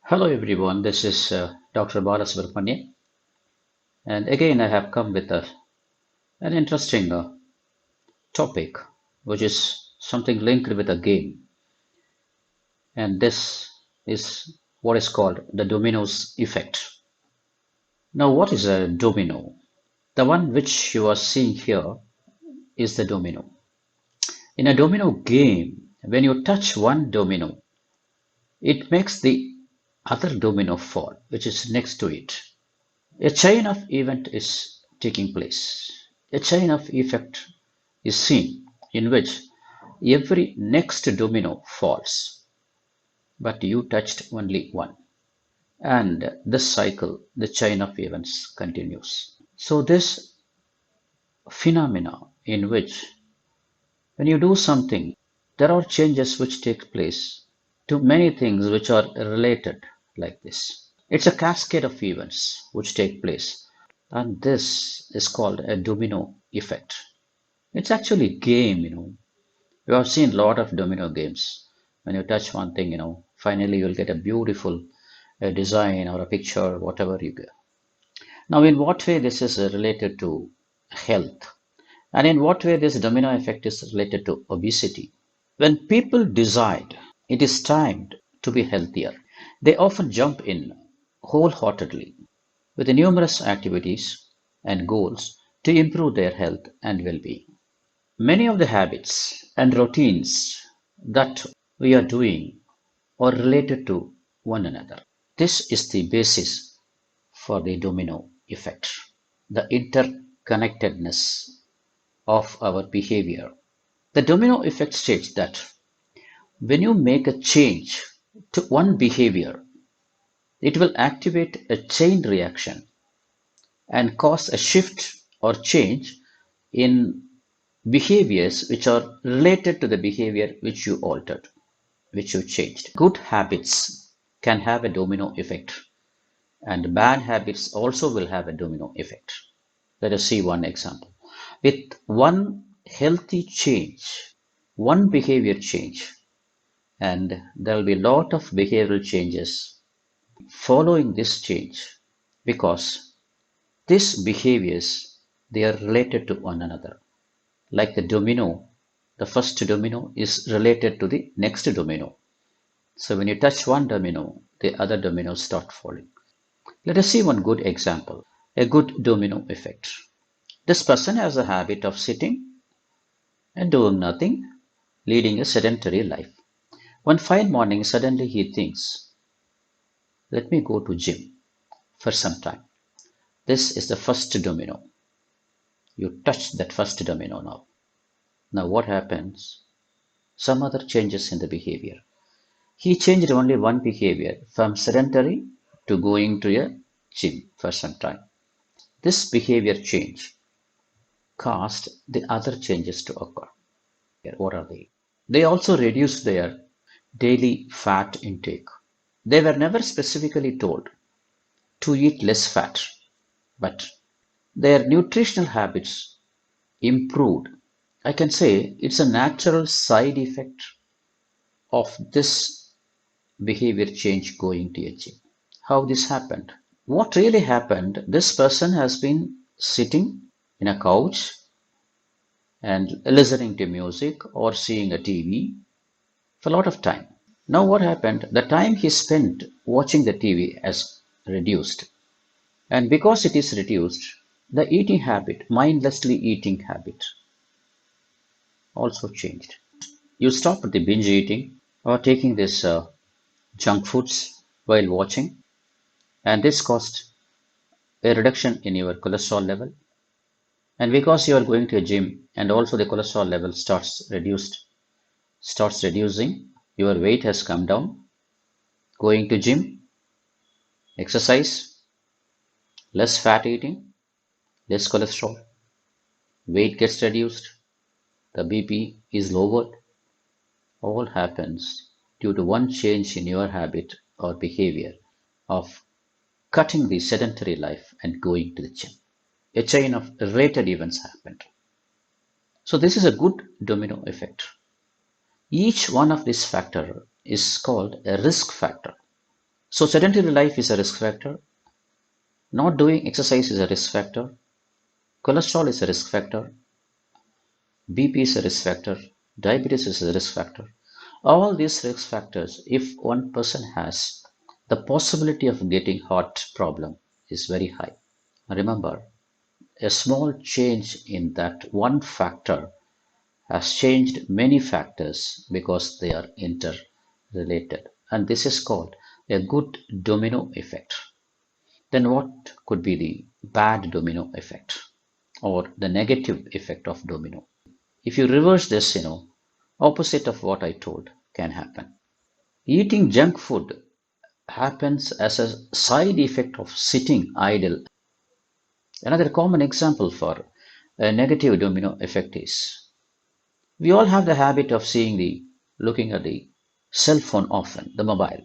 Hello everyone, this is Dr. BALA'S, and again I have come with an interesting topic, which is something linked with a game, and this is what is called the dominoes effect. Now, what is a domino? The one which you are seeing here is the domino. In a domino game, when you touch one domino, it makes the other domino fall, which is next to it. A chain of event is taking place. A chain of effect is seen in which every next domino falls, but you touched only one. And this cycle, the chain of events continues. So this phenomena in which when you do something, there are changes which take place to many things which are related like this. It's a cascade of events which take place, and this is called a domino effect. It's actually a game. You have seen a lot of domino games. When you touch one thing, finally you'll get a beautiful design or a picture, whatever you get. Now, in what way this is related to health? And in what way this domino effect is related to obesity? When people decide it is time to be healthier, they often jump in wholeheartedly with numerous activities and goals to improve their health and well being. Many of the habits and routines that we are doing are related to one another. This is the basis for the domino effect, the interconnectedness of our behavior. The domino effect states that when you make a change to one behavior, it will activate a chain reaction and cause a shift or change in behaviors which are related to the behavior which you altered, which you changed. Good habits can have a domino effect, and bad habits also will have a domino effect. Let us see one example. With one healthy change, one behavior change, and there will be a lot of behavioral changes following this change because these behaviors they are related to one another. Like the domino, the first domino is related to the next domino. So when you touch one domino, the other dominoes start falling. Let us see one good example, a good domino effect. This person has a habit of sitting and doing nothing, leading a sedentary life. One fine morning, suddenly he thinks, let me go to gym for some time. This is the first domino. You touch that first domino now. Now what happens? Some other changes in the behavior. He changed only one behavior from sedentary to going to a gym for some time. This behavior change caused the other changes to occur. What are they? They also reduced their daily fat intake. They were never specifically told to eat less fat, but their nutritional habits improved. I can say it's a natural side effect of this behavior change going to a gym. How this happened? What really happened? This person has been sitting in a couch and listening to music or seeing a TV for a lot of time. Now, what happened? The time he spent watching the TV has reduced. And because it is reduced, the eating habit, mindlessly eating habit, also changed. You stop the binge eating or taking this junk foods while watching, and this caused a reduction in your cholesterol level. And because you are going to a gym and also the cholesterol level starts reducing, your weight has come down. Going to gym, exercise, less fat eating, less cholesterol, weight gets reduced, the BP is lowered. All happens due to one change in your habit or behavior of cutting the sedentary life and going to the gym. A chain of related events happened. So this is a good domino effect. Each one of these factor is called a risk factor. So sedentary life is a risk factor. Not doing exercise is a risk factor. Cholesterol is a risk factor. BP is a risk factor. Diabetes is a risk factor. All these risk factors, if one person has, the possibility of getting heart problem is very high. Remember, a small change in that one factor has changed many factors because they are interrelated. And this is called a good domino effect. Then what could be the bad domino effect or the negative effect of domino? If you reverse this, opposite of what I told can happen. Eating junk food happens as a side effect of sitting idle. Another common example for a negative domino effect is we all have the habit of looking at the cell phone often, the mobile,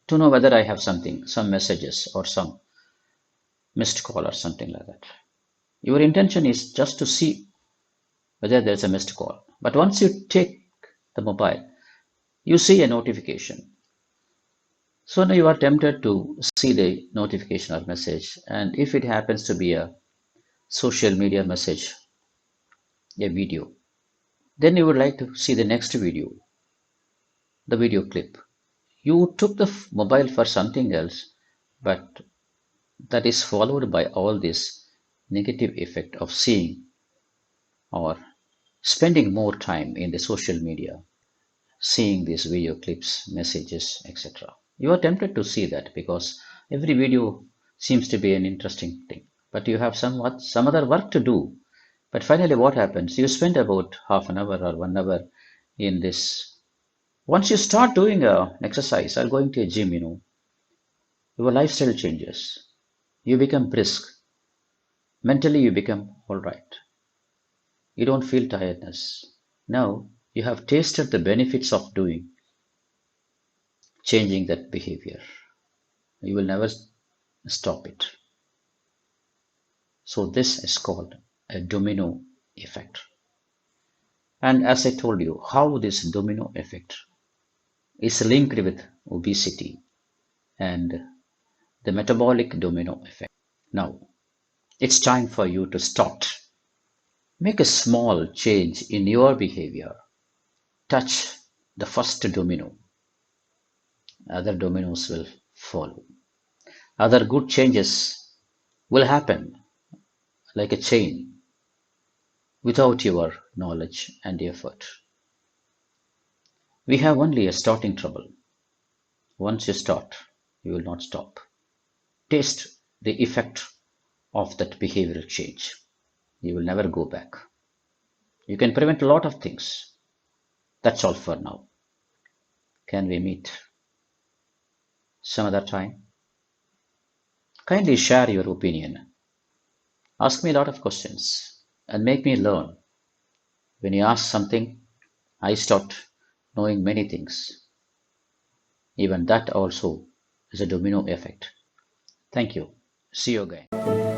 to know whether I have something, some messages or some missed call or something like that. Your intention is just to see whether there's a missed call. But once you take the mobile, you see a notification. So now you are tempted to see the notification or message. And if it happens to be a social media message, a video, then you would like to see the next video, the video clip. You took the mobile for something else, but that is followed by all this negative effect of seeing or spending more time in the social media, seeing these video clips, messages, etc. You are tempted to see that because every video seems to be an interesting thing, but you have some other work to do. But finally, what happens? You spend about half an hour or 1 hour in this. Once you start doing exercise or going to a gym, your lifestyle changes. You become brisk. Mentally, you become all right. You don't feel tiredness. Now you have tasted the benefits of changing that behavior. You will never stop it. So this is called a domino effect. And as I told you, how this domino effect is linked with obesity and the metabolic domino effect. Now, it's time for you to start. Make a small change in your behavior. Touch the first domino. Other dominoes will follow. Other good changes will happen like a chain without your knowledge and effort. We have only a starting trouble. Once you start, you will not stop. Taste the effect of that behavioral change. You will never go back. You can prevent a lot of things. That's all for now. Can we meet some other time? Kindly share your opinion. Ask me a lot of questions and make me learn. When you ask something, I start knowing many things. Even that also is a domino effect. Thank you. See you again.